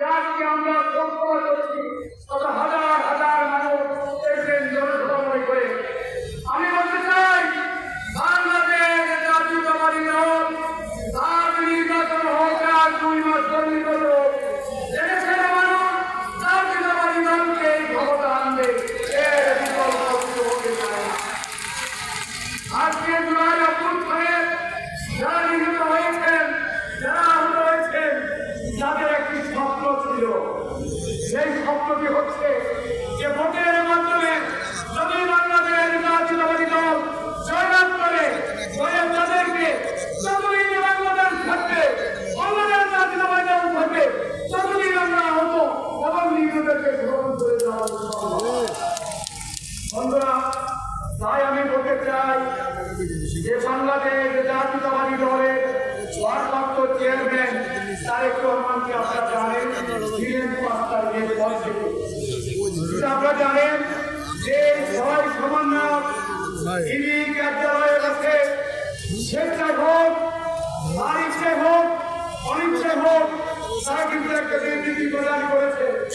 আজকে আমরা প্রত্যয় করছি কত হাজার হাজার মানুষ দেখবেন জনসভা করে। আমি বলতে চাই বাংলাদেশ জাতীয়তাবাদী দল তার নির্বাচন হোক আর 2 মাস পরিণত দেশের মানুষ জাতীয়তাবাদী দলকে ক্ষমতা আনবে, এর বিকল্প কিছু হতে পারে না। আজকে জুলাই অভ্যুত্থানের যারা নিহত হয়েছেন, যারা আহত হয়েছেন, তাদের একটি স্বপ্ন ছিল। সেই স্বপ্নটি হচ্ছে যে ভোটের মাধ্যমে যদি বাংলাদেশ জাতীয়তাবাদী দল জয়লাভ করে তাদেরকে যতদিন বাংলাদেশ থাকবে, বাংলাদেশ জাতীয়তাবাদী দল থাকবে, ততদিন আমরা আহত এবং নিহতদেরকে গ্রহণ করে দেওয়া হবে। বন্ধুরা, তাই আমি বলতে চাই যে বাংলাদেশ জাতীয়তাবাদী দলের ভারপ্রাপ্ত চেয়ারম্যান তারেক রহমানকে আপনারা জানেন ছিলেন 5 তারিখের পর থেকে। আপনারা জানেন যে সবাই সমন্বয়ক তিনি কার্যালয়ে আছে, স্বেচ্ছায় হোক আর ইচ্ছে হোক অনিচ্ছে হোক, তারা কিন্তু একটা বিবৃতি প্রদান করেছে।